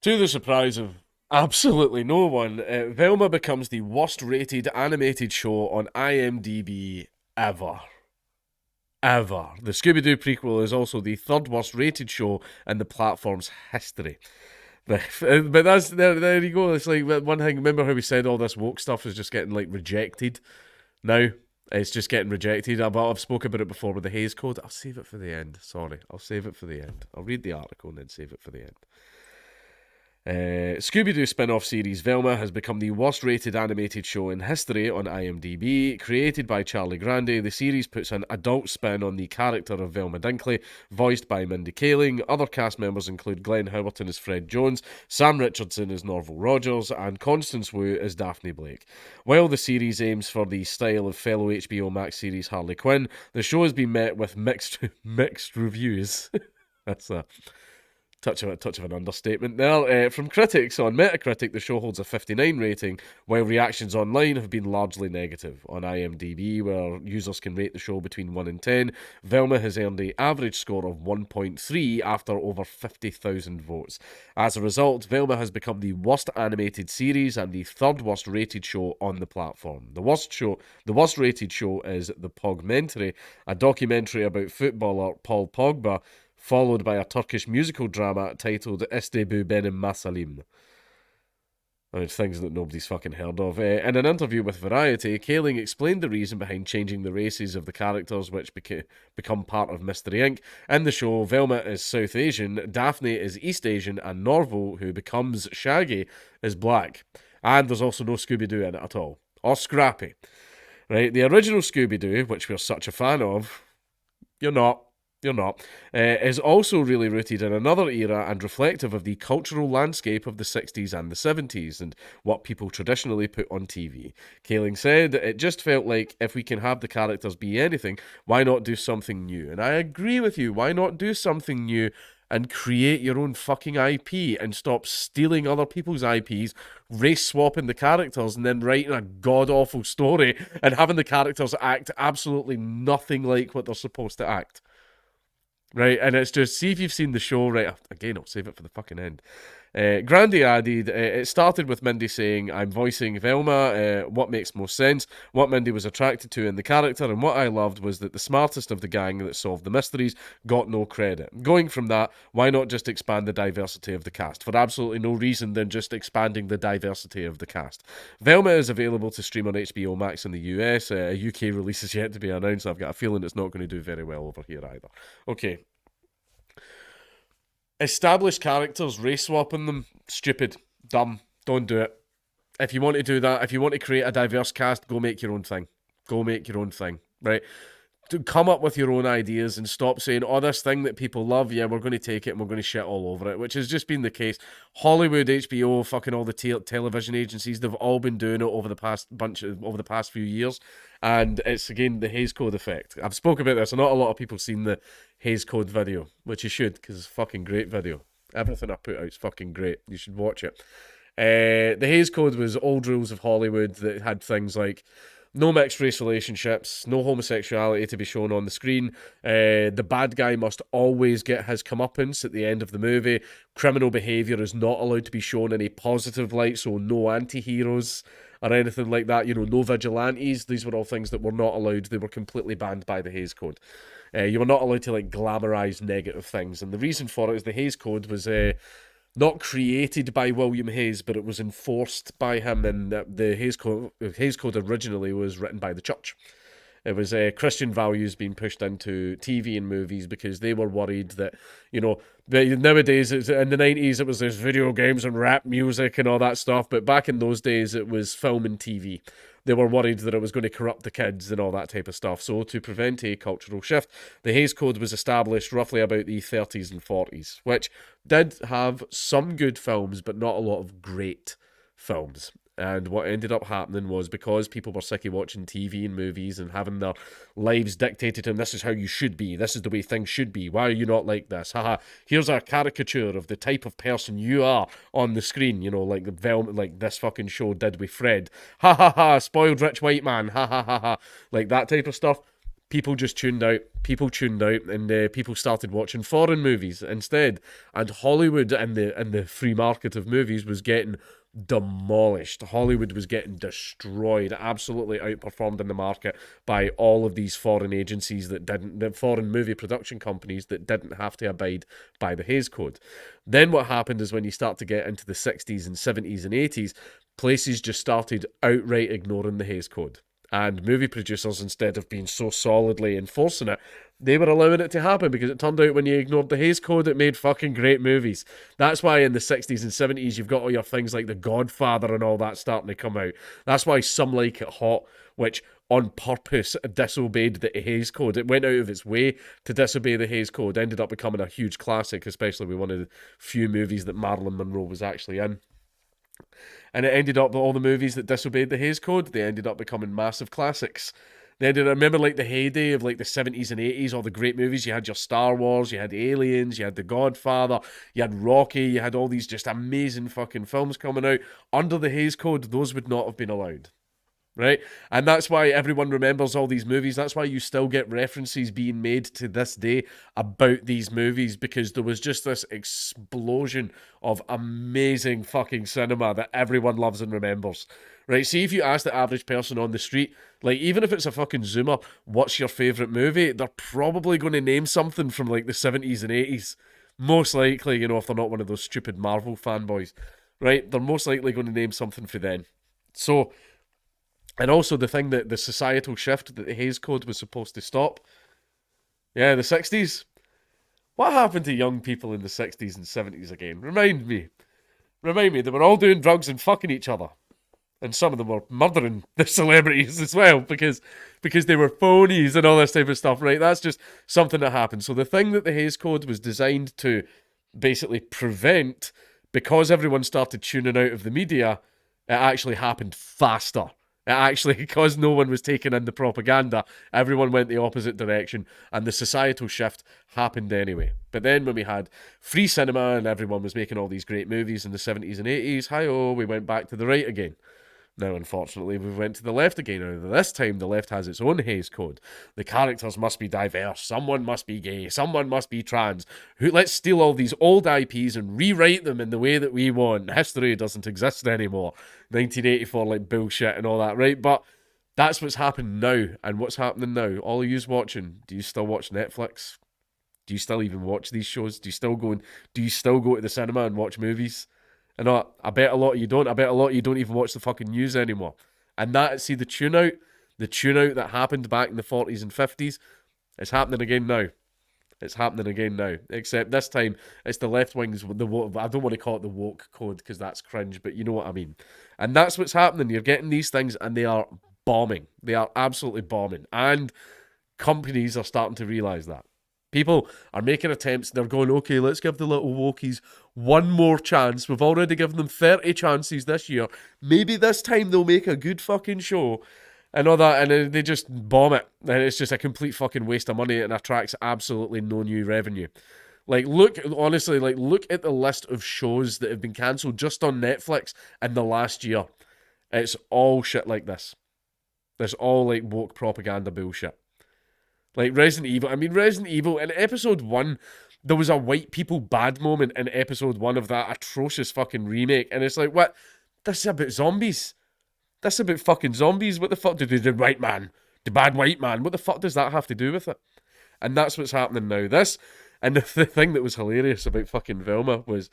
To the surprise of absolutely no one, Velma becomes the worst rated animated show on IMDb ever. Ever. The Scooby Doo prequel is also the third worst rated show in the platform's history. But there you go. It's like one thing. Remember how we said all this woke stuff is just getting like rejected? Now it's just getting rejected. I've spoken about it before with the Hays Code. I'll save it for the end. Sorry, I'll save it for the end. I'll read the article and then save it for the end. Scooby-Doo spin-off series Velma has become the worst-rated animated show in history on IMDb. Created by Charlie Grande, the series puts an adult spin on the character of Velma Dinkley, voiced by Mindy Kaling. Other cast members include Glenn Howerton as Fred Jones, Sam Richardson as Norval Rogers, and Constance Wu as Daphne Blake. While the series aims for the style of fellow HBO Max series Harley Quinn, the show has been met with mixed reviews. That's a touch of an understatement there. From critics on Metacritic, the show holds a 59 rating, while reactions online have been largely negative. On IMDb, where users can rate the show between 1 and 10, Velma has earned an average score of 1.3 after over 50,000 votes. As a result, Velma has become the worst animated series and the third worst rated show on the platform. The worst rated show is The Pogmentary, a documentary about footballer Paul Pogba, followed by a Turkish musical drama titled İşte Benim Masalim. I mean, things that nobody's fucking heard of. In an interview with Variety, Kaling explained the reason behind changing the races of the characters which become part of Mystery Inc. In the show, Velma is South Asian, Daphne is East Asian, and Norval, who becomes Shaggy, is black. And there's also no Scooby-Doo in it at all. Or Scrappy. Right, the original Scooby-Doo, which we're such a fan of, you're not. You're not. Is also really rooted in another era and reflective of the cultural landscape of the 60s and the 70s and what people traditionally put on TV. Kaling said, it just felt like if we can have the characters be anything, why not do something new? And I agree with you. Why not do something new and create your own fucking IP and stop stealing other people's IPs, race swapping the characters, and then writing a god awful story and having the characters act absolutely nothing like what they're supposed to act. Right, and it's just, see if you've seen the show, right, again, I'll save it for the fucking end. Grandy added, it started with Mindy saying, I'm voicing Velma, what makes most sense, what Mindy was attracted to in the character, and what I loved was that the smartest of the gang that solved the mysteries got no credit. Going from that, why not just expand the diversity of the cast? For absolutely no reason than just expanding the diversity of the cast. Velma is available to stream on HBO Max in the US. A UK release is yet to be announced. I've got a feeling it's not going to do very well over here either. Okay, established characters, race swapping them, stupid, dumb, don't do it. If you want to do that, if you want to create a diverse cast, go make your own thing. Go make your own thing, right? To come up with your own ideas and stop saying, oh, this thing that people love, yeah, we're going to take it and we're going to shit all over it, which has just been the case. Hollywood, HBO, fucking all the television agencies, they've all been doing it over the past few years. And it's, again, the Hays Code effect. I've spoken about this, and not a lot of people have seen the Hays Code video, which you should, because it's a fucking great video. Everything I put out is fucking great. You should watch it. The Hays Code was old rules of Hollywood that had things like no mixed race relationships, no homosexuality to be shown on the screen. The bad guy must always get his comeuppance at the end of the movie. Criminal behaviour is not allowed to be shown in a positive light, so no anti-heroes or anything like that. You know, no vigilantes. These were all things that were not allowed. They were completely banned by the Hays Code. You were not allowed to like glamorize negative things, and the reason for it is the Hays Code was not created by William Hayes, but it was enforced by him. And the Hays Code originally was written by the church. It was Christian values being pushed into TV and movies because they were worried that, you know, nowadays, in the 90s, it was this video games and rap music and all that stuff. But back in those days, it was film and TV. They were worried that it was going to corrupt the kids and all that type of stuff. So to prevent a cultural shift, the Hays Code was established roughly about the 30s and 40s, which did have some good films, but not a lot of great films. And what ended up happening was because people were sick of watching TV and movies and having their lives dictated to them, this is how you should be, this is the way things should be, why are you not like this? Haha, here's a caricature of the type of person you are on the screen, you know, like the Velma, like this fucking show did with Fred. Ha ha ha, spoiled rich white man, ha ha ha ha, like that type of stuff. people just tuned out. People tuned out, and people started watching foreign movies instead. And Hollywood and the free market of movies was getting demolished. Hollywood was getting destroyed, absolutely outperformed in the market by all of these foreign agencies the foreign movie production companies that didn't have to abide by the Hays Code. Then what happened is when you start to get into the 60s and 70s and 80s, places just started outright ignoring the Hays Code. And movie producers, instead of being so solidly enforcing it, they were allowing it to happen because it turned out when you ignored the Hays Code, it made fucking great movies. That's why in the 60s and 70s, you've got all your things like The Godfather and all that starting to come out. That's why Some Like It Hot, which on purpose disobeyed the Hays Code. It went out of its way to disobey the Hays Code, ended up becoming a huge classic, especially with one of the few movies that Marilyn Monroe was actually in. And it ended up, all the movies that disobeyed the Hays Code, they ended up becoming massive classics. They ended, I remember like the heyday of like the 70s and 80s, all the great movies. You had your Star Wars, you had Aliens, you had The Godfather, you had Rocky, you had all these just amazing fucking films coming out. Under the Hays Code, those would not have been allowed. Right? And that's why everyone remembers all these movies. That's why you still get references being made to this day about these movies, because there was just this explosion of amazing fucking cinema that everyone loves and remembers. Right? See, if you ask the average person on the street, like, even if it's a fucking Zoomer, what's your favourite movie? They're probably going to name something from like the 70s and 80s. Most likely, you know, if they're not one of those stupid Marvel fanboys. Right? They're most likely going to name something for then. So, and also the thing that the societal shift that the Hays Code was supposed to stop. Yeah, the 60s. What happened to young people in the 60s and 70s again? Remind me. They were all doing drugs and fucking each other. And some of them were murdering the celebrities as well because they were phonies and all this type of stuff, right? That's just something that happened. So the thing that the Hays Code was designed to basically prevent, because everyone started tuning out of the media, it actually happened faster. It actually, because no one was taking in the propaganda, everyone went the opposite direction, and the societal shift happened anyway. But then when we had free cinema and everyone was making all these great movies in the 70s and 80s, hi-oh, we went back to the right again. Now, unfortunately, we went to the left again. Now, this time, the left has its own Hays Code. The characters must be diverse. Someone must be gay. Someone must be trans. Let's steal all these old IPs and rewrite them in the way that we want. History doesn't exist anymore. 1984, like bullshit and all that, right? But that's what's happened now. And what's happening now? All of yous watching, do you still watch Netflix? Do you still even watch these shows? Do you still go to the cinema and watch movies? And I bet a lot of you don't. I bet a lot of you don't even watch the fucking news anymore. And see, the tune out that happened back in the 40s and 50s, it's happening again now. It's happening again now. Except this time, it's the left wings. I don't want to call it the woke code because that's cringe, but you know what I mean. And that's what's happening. You're getting these things and they are bombing. They are absolutely bombing. And companies are starting to realise that. People are making attempts. They're going, okay, let's give the little wokies one more chance. We've already given them 30 chances this year. Maybe this time they'll make a good fucking show and all that. And then they just bomb it. And it's just a complete fucking waste of money and attracts absolutely no new revenue. Like, look at the list of shows that have been cancelled just on Netflix in the last year. It's all shit like this. It's all like woke propaganda bullshit. Like Resident Evil, in episode 1, there was a white people bad moment in episode 1 of that atrocious fucking remake. And it's like, what? This is about zombies. This is about fucking zombies. What the fuck did the white man, the bad white man, what the fuck does that have to do with it? And that's what's happening now. This, and the thing that was hilarious about fucking Velma was,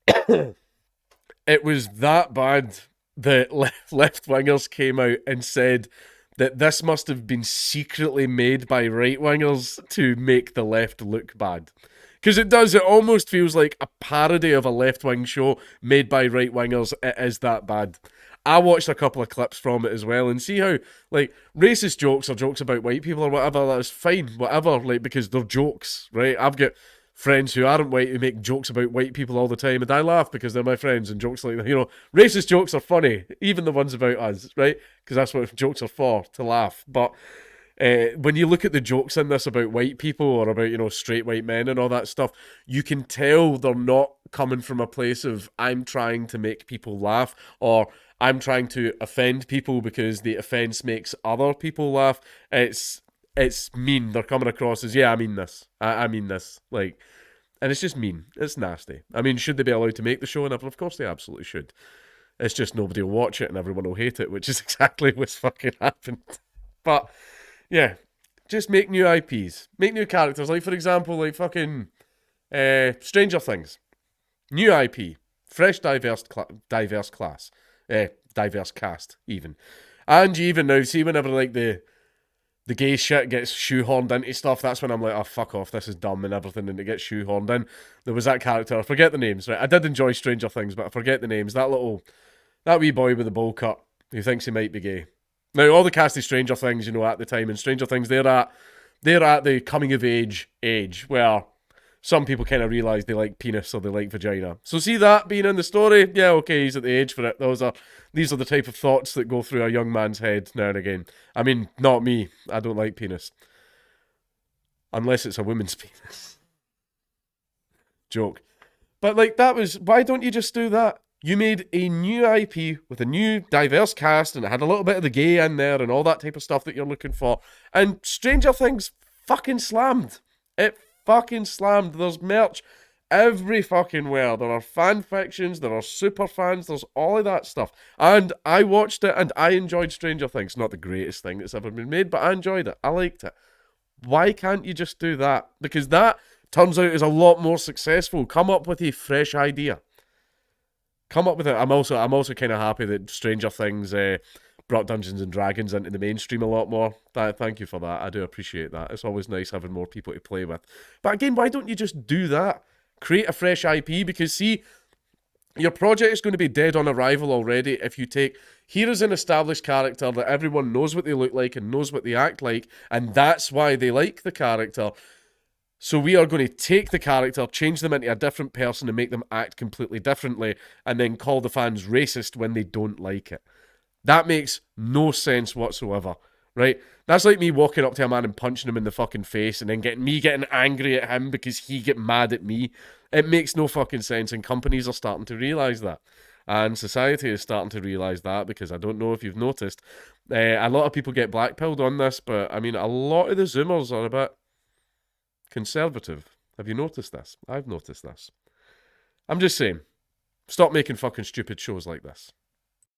it was that bad that left-wingers came out and said that this must have been secretly made by right-wingers to make the left look bad. Because it does, it almost feels like a parody of a left-wing show made by right-wingers. It is that bad. I watched a couple of clips from it as well and see how, like, racist jokes or jokes about white people or whatever, that's fine, whatever, like, because they're jokes, right? I've got friends who aren't white who make jokes about white people all the time, and I laugh because they're my friends, and jokes like that, you know, racist jokes are funny, even the ones about us, right? Because that's what jokes are for, to laugh. But when you look at the jokes in this about white people or about, you know, straight white men and all that stuff, you can tell they're not coming from a place of, I'm trying to make people laugh, or I'm trying to offend people because the offense makes other people laugh. It's it's mean. They're coming across as, yeah, I mean this. I mean this. Like, and it's just mean. It's nasty. I mean, should they be allowed to make the show? And of course they absolutely should. It's just nobody will watch it and everyone will hate it, which is exactly what's fucking happened. But, yeah, just make new IPs. Make new characters. Like, for example, like fucking Stranger Things. New IP. Fresh, diverse class. Diverse cast, even. And you even now see whenever, like, the gay shit gets shoehorned into stuff, that's when I'm like, oh, fuck off, this is dumb and everything, and it gets shoehorned in. There was that character, I forget the names, right? I did enjoy Stranger Things, but I forget the names. That wee boy with the bowl cut who thinks he might be gay. Now, all the cast of Stranger Things, you know, at the time, in Stranger Things, they're at the coming of age where some people kind of realise they like penis or they like vagina. So see that being in the story? Yeah, okay, he's at the age for it. These are the type of thoughts that go through a young man's head now and again. I mean, not me. I don't like penis. Unless it's a woman's penis. Joke. But like, why don't you just do that? You made a new IP with a new diverse cast and it had a little bit of the gay in there and all that type of stuff that you're looking for. And Stranger Things fucking slammed. It fucking slammed. There's merch every fucking where. There are fan fictions, there are super fans, there's all of that stuff. And I watched it and I enjoyed Stranger Things. Not the greatest thing that's ever been made, but I enjoyed it. I liked it. Why can't you just do that? Because that turns out is a lot more successful. Come up with a fresh idea. Come up with it. I'm also kind of happy that Stranger Things brought Dungeons and Dragons into the mainstream a lot more. Thank you for that. I do appreciate that. It's always nice having more people to play with. But again, why don't you just do that? Create a fresh IP, because see, your project is going to be dead on arrival already if you take, here is an established character that everyone knows what they look like and knows what they act like, and that's why they like the character. So we are going to take the character, change them into a different person and make them act completely differently, and then call the fans racist when they don't like it. That makes no sense whatsoever, right? That's like me walking up to a man and punching him in the fucking face and then getting angry at him because he get mad at me. It makes no fucking sense, and companies are starting to realise that. And society is starting to realise that, because I don't know if you've noticed, a lot of people get blackpilled on this, but I mean, a lot of the Zoomers are a bit conservative. Have you noticed this? I've noticed this. I'm just saying, stop making fucking stupid shows like this.